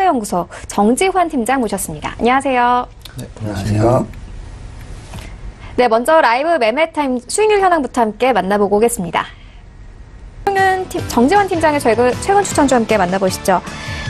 투자연구소 정지환 팀장 모셨습니다. 안녕하세요. 네, 안녕하십니까. 네, 먼저 라이브 매매타임 수익률 현황부터 함께 만나보고 오겠습니다. 정지환 팀장의 최근 추천주와 함께 만나보시죠.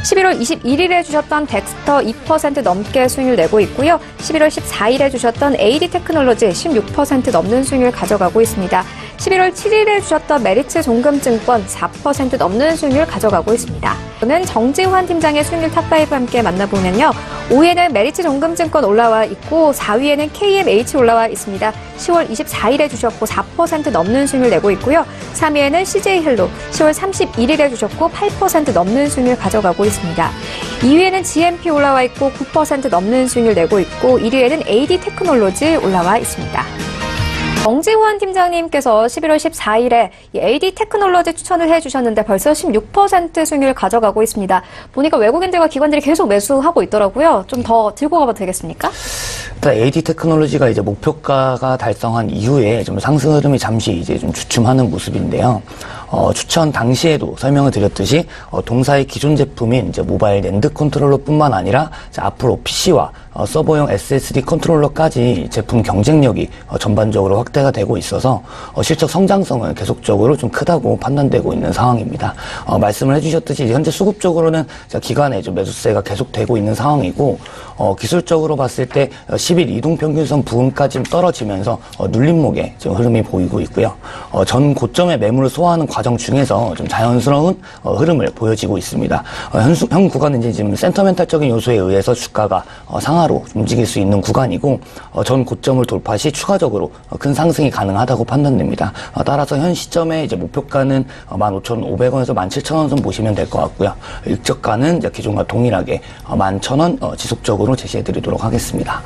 11월 21일에 주셨던 덱스터 2% 넘게 수익률 내고 있고요. 11월 14일에 주셨던 AD 테크놀로지 16% 넘는 수익률 가져가고 있습니다. 11월 7일에 주셨던 메리츠 종금증권 4% 넘는 수익률 가져가고 있습니다. 오늘 정지환 팀장의 수익률 탑5 함께 만나보면요. 5위에는 메리츠 종금증권 올라와 있고 4위에는 KMH 올라와 있습니다. 10월 24일에 주셨고 4% 넘는 수익률 내고 있고요. 3위에는 CJ헬로 10월 31일에 주셨고 8% 넘는 수익률 가져가고 있습니다. 2위에는 GMP 올라와 있고 9% 넘는 수익률 내고 있고 1위에는 AD 테크놀로지 올라와 있습니다. 정지환 팀장님께서 11월 14일에 AD 테크놀로지 추천을 해주셨는데 벌써 16% 수익률을 가져가고 있습니다. 보니까 외국인들과 기관들이 계속 매수하고 있더라고요. 좀 더 들고 가봐도 되겠습니까? 일단 AD 테크놀로지가 이제 목표가가 달성한 이후에 좀 상승 흐름이 잠시 이제 좀 주춤하는 모습인데요. 추천 당시에도 설명을 드렸듯이 동사의 기존 제품인 이제 모바일 낸드 컨트롤러뿐만 아니라 이제 앞으로 PC와 서버용 SSD 컨트롤러까지 제품 경쟁력이 전반적으로 확대가 되고 있어서 실적 성장성은 계속적으로 좀 크다고 판단되고 있는 상황입니다. 말씀을 해주셨듯이 현재 수급적으로는 기관의 좀 매수세가 계속되고 있는 상황이고 기술적으로 봤을 때 10일 이동평균선 부근까지 떨어지면서 눌림목의 지금 흐름이 보이고 있고요. 전 고점의 매물을 소화하는 과정 중에서 좀 자연스러운 흐름을 보여지고 있습니다. 현 구간은 이제 지금 센터멘탈적인 요소에 의해서 주가가 상하로 움직일 수 있는 구간이고 전 고점을 돌파 시 추가적으로 큰 상승이 가능하다고 판단됩니다. 따라서 현 시점에 이제 목표가는 15,500원에서 17,000원 선 보시면 될 것 같고요. 일적가는 이제 기존과 동일하게 11,000원 지속적으로 제시해드리도록 하겠습니다.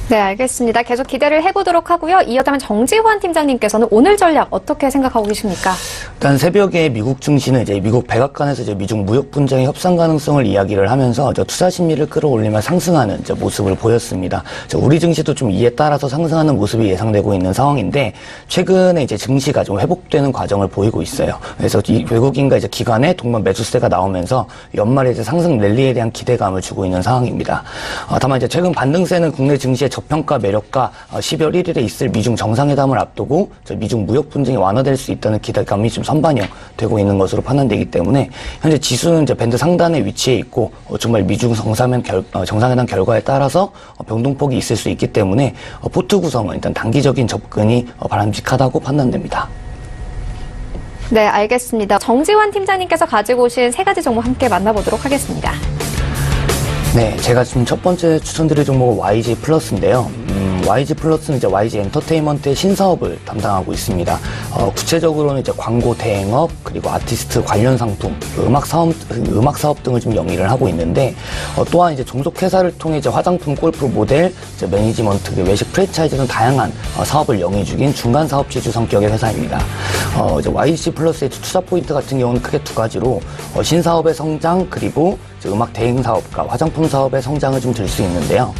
네, 알겠습니다. 계속 기대를 해보도록 하고요. 이어다면 정지환 팀장님께서는 오늘 전략 어떻게 생각하고 계십니까? 일단 새벽에 미국 증시는 이제 미국 백악관에서 이제 미중 무역 분쟁의 협상 가능성을 이야기를 하면서 투자 심리를 끌어올리며 상승하는 이제 모습을 보였습니다. 우리 증시도 좀 이에 따라서 상승하는 모습이 예상되고 있는 상황인데 최근에 이제 증시가 좀 회복되는 과정을 보이고 있어요. 그래서 이 외국인과 이제 기관의 동반 매수세가 나오면서 연말에 이제 상승 랠리에 대한 기대감을 주고 있는 상황입니다. 다만 이제 최근 반등세는 국내 증시의 저평가 매력과 12월 1일에 있을 미중 정상회담을 앞두고 미중 무역 분쟁이 완화될 수 있다는 기대감이 좀 선반영되고 있는 것으로 판단되기 때문에 현재 지수는 이제 밴드 상단에 위치해 있고 정말 미중 정상회담 결과에 따라서 변동폭이 있을 수 있기 때문에 포트 구성은 일단 단기적인 접근이 바람직하다고 판단됩니다. 네, 알겠습니다. 정지환 팀장님께서 가지고 오신 세 가지 종목 함께 만나보도록 하겠습니다. 네, 제가 지금 첫 번째 추천드릴 종목은 YG 플러스인데요. YG 플러스는 이제 YG 엔터테인먼트의 신사업을 담당하고 있습니다. 구체적으로는 이제 광고 대행업, 그리고 아티스트 관련 상품, 음악 사업 등을 좀 영위를 하고 있는데, 또한 이제 종속 회사를 통해 이제 화장품, 골프 모델, 이제 매니지먼트, 외식 프랜차이즈 등 다양한 사업을 영위 중인 중간 사업주주 성격의 회사입니다. 이제 YG 플러스의 투자 포인트 같은 경우는 크게 두 가지로 신사업의 성장, 그리고 음악 대행 사업과 화장품 사업의 성장을 좀 들 수 있는데요.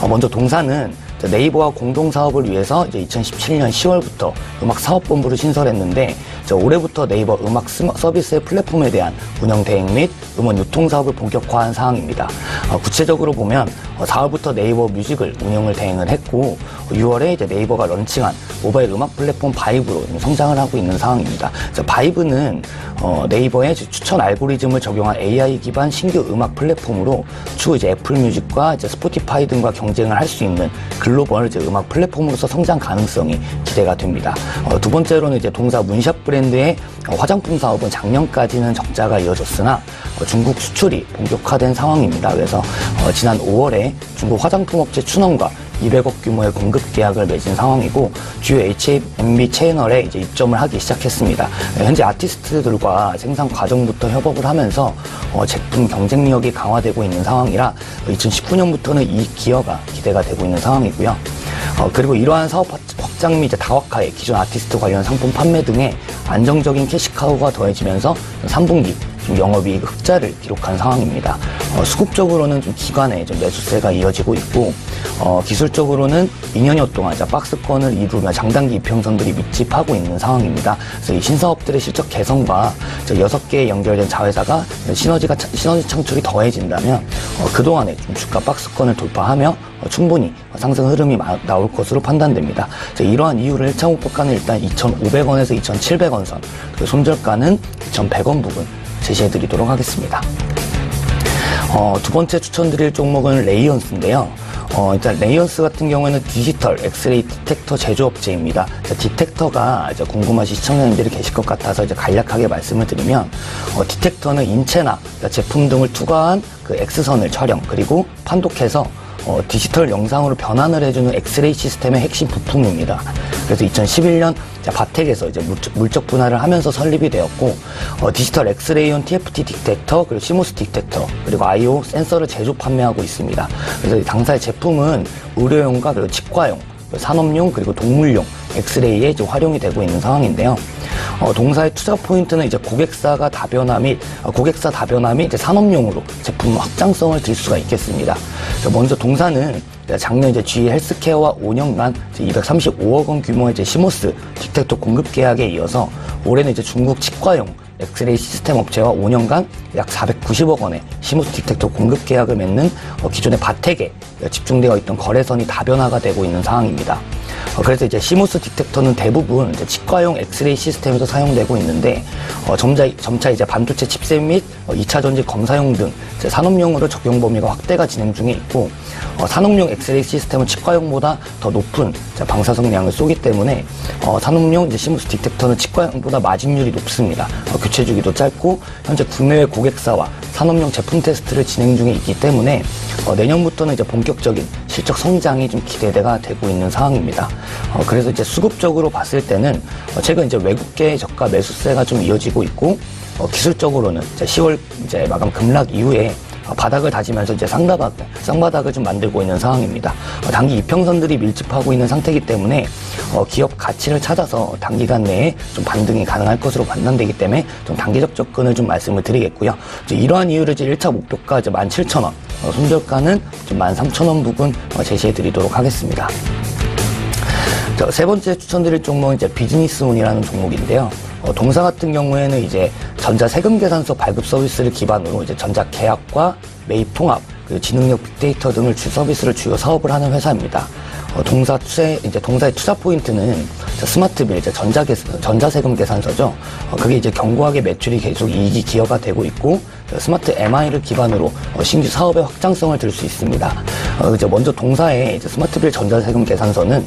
먼저 동사는 네이버와 공동 사업을 위해서 이제 2017년 10월부터 음악 사업본부를 신설했는데 올해부터 네이버 음악 서비스의 플랫폼에 대한 운영 대행 및 음원 유통 사업을 본격화한 상황입니다. 구체적으로 보면 4월부터 네이버 뮤직을 운영을 대행을 했고 6월에 이제 네이버가 런칭한 모바일 음악 플랫폼 바이브로 성장을 하고 있는 상황입니다. 바이브는 네이버의 추천 알고리즘을 적용한 AI 기반 신규 음악 플랫폼으로 추후 이제 애플 뮤직과 이제 스포티파이 등과 경쟁을 할 수 있는 글로벌 이제 음악 플랫폼으로서 성장 가능성이 기대가 됩니다. 두 번째로는 이제 동사 문샵 브랜드의 화장품 사업은 작년까지는 적자가 이어졌으나 중국 수출이 본격화된 상황입니다. 그래서 지난 5월에 중국 화장품 업체 춘원과 200억 규모의 공급 계약을 맺은 상황이고 주요 H&M 채널에 이제 입점을 하기 시작했습니다. 현재 아티스트들과 생산 과정부터 협업을 하면서 제품 경쟁력이 강화되고 있는 상황이라 2019년부터는 이 기여가 기대가 되고 있는 상황이고요. 그리고 이러한 사업 확장 및 이제 다각화에 기존 아티스트 관련 상품 판매 등의 안정적인 캐시카우가 더해지면서 3분기 영업이익 흑자를 기록한 상황입니다. 수급적으로는 좀 기관의 좀 매수세가 이어지고 있고 기술적으로는 2년여 동안 박스권을 이루며 장단기 이평선들이 밀집하고 있는 상황입니다. 그래서 이 신사업들의 실적 개선과 6개의 연결된 자회사가 시너지 창출이 더해진다면 그동안에 좀 주가 박스권을 돌파하며 충분히 상승 흐름이 나올 것으로 판단됩니다. 이러한 이유를 1차 목표가는 일단 2,500원에서 2,700원 선, 그리고 손절가는 2,100원 부근 제시해드리도록 하겠습니다. 두 번째 추천드릴 종목은 레이언스인데요. 일단 레이언스 같은 경우에는 디지털 엑스레이 디텍터 제조업체입니다. 디텍터가 이제 궁금하신 시청자님들이 계실 것 같아서 이제 간략하게 말씀을 드리면, 디텍터는 인체나 제품 등을 투과한 그 X선을 촬영 그리고 판독해서 디지털 영상으로 변환을 해주는 엑스레이 시스템의 핵심 부품입니다. 그래서 2011년 바텍에서 이제 물적 분할을 하면서 설립이 되었고, 디지털 엑스레이용 TFT 디텍터, 그리고 시모스 디텍터, 그리고 IO 센서를 제조 판매하고 있습니다. 그래서 당사의 제품은 의료용과 그리고 치과용, 산업용, 그리고 동물용 엑스레이에 이제 활용이 되고 있는 상황인데요. 동사의 투자 포인트는 이제 고객사 다변화 및 이제 산업용으로 제품 확장성을 들 수가 있겠습니다. 먼저 동사는 작년 이제 GE 헬스케어와 5년간 235억 원 규모의 이제 시모스 디텍터 공급 계약에 이어서 올해는 이제 중국 치과용 엑스레이 시스템 업체와 5년간 약 490억 원의 시모스 디텍터 공급 계약을 맺는 기존의 바텍에 집중되어 있던 거래선이 다변화가 되고 있는 상황입니다. 그래서 이제 시모스 디텍터는 대부분 이제 치과용 엑스레이 시스템에서 사용되고 있는데, 점차 이제 반도체 칩셋 및 2차 전지 검사용 등 이제 산업용으로 적용 범위가 확대가 진행 중에 있고, 산업용 엑스레이 시스템은 치과용보다 더 높은 방사성량을 쏘기 때문에 산업용 이제 시모스 디텍터는 치과용보다 마진율이 높습니다. 교체 주기도 짧고, 현재 국내외 고객사와 산업용 제품 테스트를 진행 중에 있기 때문에 내년부터는 이제 본격적인 실적 성장이 좀 기대가 되고 있는 상황입니다. 그래서 이제 수급적으로 봤을 때는 최근 이제 외국계 저가 매수세가 좀 이어지고 있고, 기술적으로는 이제 10월 이제 마감 급락 이후에 바닥을 다지면서 이제 쌍바닥을 좀 만들고 있는 상황입니다. 단기 이평선들이 밀집하고 있는 상태이기 때문에 기업 가치를 찾아서 단기간 내에 좀 반등이 가능할 것으로 판단되기 때문에 좀 단기적 접근을 좀 말씀을 드리겠고요. 이러한 이유를 이제 1차 목표가 이제 17,000원, 손절가는 좀 13,000원 부근 제시해 드리도록 하겠습니다. 세 번째 추천드릴 종목은 이제 비즈니스온이라는 종목인데요. 동사 같은 경우에는 이제 전자 세금 계산서 발급 서비스를 기반으로 이제 전자 계약과 매입 통합, 그리고 지능력 빅데이터 등을 서비스를 주요 사업을 하는 회사입니다. 동사의 투자 포인트는 스마트빌, 이제 전자세금 계산서죠. 그게 이제 견고하게 매출이 계속 이익이 기여가 되고 있고, 스마트 MI를 기반으로 신규 사업의 확장성을 들 수 있습니다. 이제 먼저 동사의 이제 스마트빌 전자세금 계산서는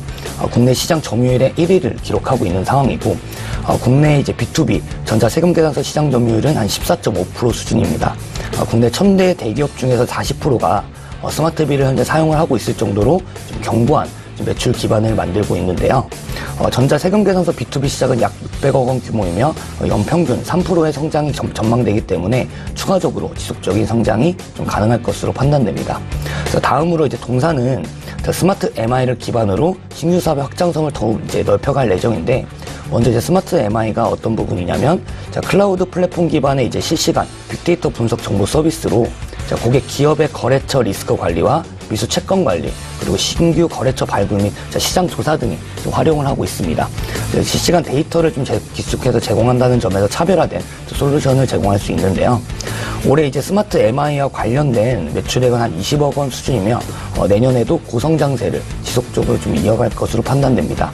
국내 시장 점유율의 1위를 기록하고 있는 상황이고, 국내 이제 B2B 전자세금 계산서 시장 점유율은 한 14.5% 수준입니다. 국내 1000대 대기업 중에서 40%가 스마트빌을 현재 사용을 하고 있을 정도로 좀 견고한 매출 기반을 만들고 있는데요. 전자세금 계산서 B2B 시장은 약 600억 원 규모이며 연평균 3%의 성장이 전망되기 때문에 추가적으로 지속적인 성장이 좀 가능할 것으로 판단됩니다. 다음으로 이제 동사는 스마트 MI를 기반으로 신규 사업의 확장성을 더욱 이제 넓혀갈 예정인데, 먼저 이제 스마트 MI가 어떤 부분이냐면, 클라우드 플랫폼 기반의 이제 실시간 빅데이터 분석 정보 서비스로 고객 기업의 거래처 리스크 관리와 미수 채권 관리, 그리고 신규 거래처 발굴 및 시장 조사 등에 활용을 하고 있습니다. 실시간 데이터를 좀 기축해서 제공한다는 점에서 차별화된 솔루션을 제공할 수 있는데요. 올해 이제 스마트 MI와 관련된 매출액은 한 20억 원 수준이며, 내년에도 고성장세를 지속적으로 좀 이어갈 것으로 판단됩니다.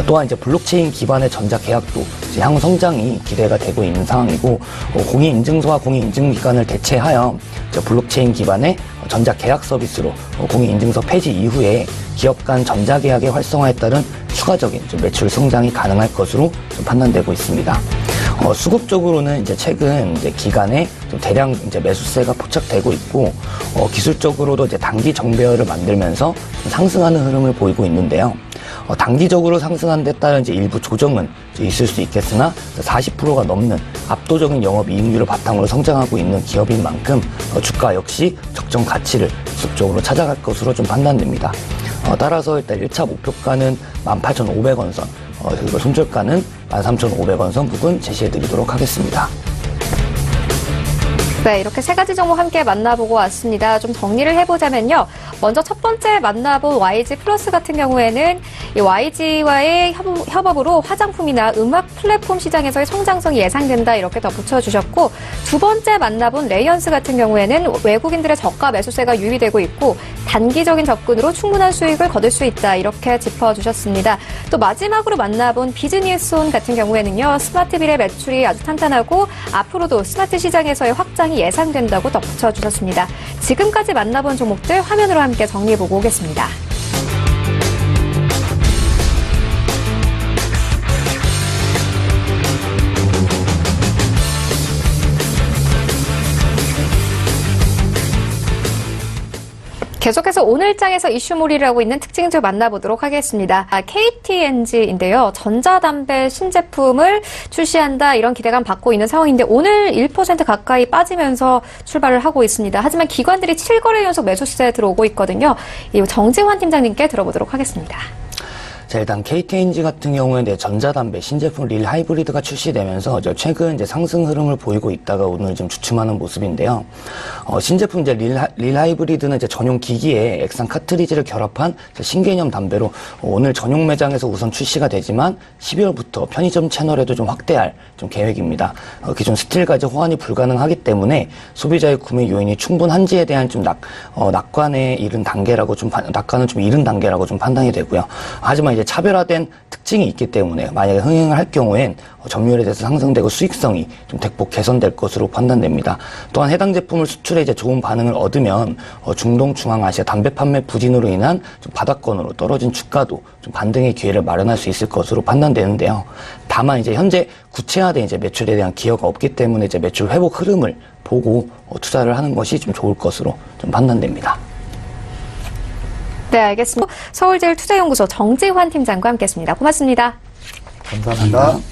또한 이제 블록체인 기반의 전자 계약도 향후 성장이 기대가 되고 있는 상황이고, 공인인증서와 공인인증기관을 대체하여 블록체인 기반의 전자 계약 서비스로 공인인증서 폐지 이후에 기업 간 전자 계약의 활성화에 따른 추가적인 매출 성장이 가능할 것으로 좀 판단되고 있습니다. 수급적으로는 이제 최근 이제 기간에 좀 대량 이제 매수세가 포착되고 있고, 기술적으로도 이제 단기 정배열을 만들면서 상승하는 흐름을 보이고 있는데요. 단기적으로 상승한 데 따른 이제 일부 조정은 이제 있을 수 있겠으나 40%가 넘는 압도적인 영업 이익률을 바탕으로 성장하고 있는 기업인 만큼 주가 역시 적정 가치를 지속적으로 찾아갈 것으로 좀 판단됩니다. 따라서 일단 1차 목표가는 18,500원 선, 그리고 손절가는 13,500원 선 부근 제시해 드리도록 하겠습니다. 네, 이렇게 세 가지 종목 함께 만나보고 왔습니다. 좀 정리를 해보자면요. 먼저 첫 번째 만나본 YG 플러스 같은 경우에는 이 YG와의 협업으로 화장품이나 음악 플랫폼 시장에서의 성장성이 예상된다 이렇게 덧붙여 주셨고, 두 번째 만나본 레이언스 같은 경우에는 외국인들의 저가 매수세가 유의되고 있고 단기적인 접근으로 충분한 수익을 거둘 수 있다 이렇게 짚어주셨습니다. 또 마지막으로 만나본 비즈니스온 같은 경우에는요. 스마트빌의 매출이 아주 탄탄하고 앞으로도 스마트 시장에서의 확장이 예상된다고 덧붙여 주셨습니다. 지금까지 만나본 종목들 화면으로 함께 정리해보고 오겠습니다. 계속해서 오늘장에서 이슈몰이를 하고 있는 특징주 만나보도록 하겠습니다. KTNG인데요. 전자담배 신제품을 출시한다 이런 기대감 받고 있는 상황인데 오늘 1% 가까이 빠지면서 출발을 하고 있습니다. 하지만 기관들이 7거래 연속 매수세 들어오고 있거든요. 이 정지환 팀장님께 들어보도록 하겠습니다. 자, 일단 KTNG 같은 경우에 전자담배 신제품 릴 하이브리드가 출시되면서 최근 상승 흐름을 보이고 있다가 오늘 좀 주춤하는 모습인데요. 신제품 릴 하이브리드는 전용 기기에 액상 카트리지를 결합한 신개념 담배로 오늘 전용 매장에서 우선 출시가 되지만 12월부터 편의점 채널에도 좀 확대할 계획입니다. 기존 스틸 가제 호환이 불가능하기 때문에 소비자의 구매 요인이 충분한지에 대한 낙관에 이른 단계라고 낙관은 좀 이른 단계라고 판단이 되고요. 하지만 차별화된 특징이 있기 때문에 만약에 흥행을 할 경우엔 점유율에 대해서 상승되고 수익성이 대폭 개선될 것으로 판단됩니다. 또한 해당 제품을 수출해 좋은 반응을 얻으면 중동, 중앙아시아 담배 판매 부진으로 인한 바닥권으로 떨어진 주가도 반등의 기회를 마련할 수 있을 것으로 판단되는데요. 다만 현재 구체화된 매출에 대한 기여가 없기 때문에 매출 회복 흐름을 보고 투자를 하는 것이 좋을 것으로 판단됩니다. 네, 알겠습니다. 서울제일투자연구소 정지환 팀장과 함께했습니다. 고맙습니다. 감사합니다.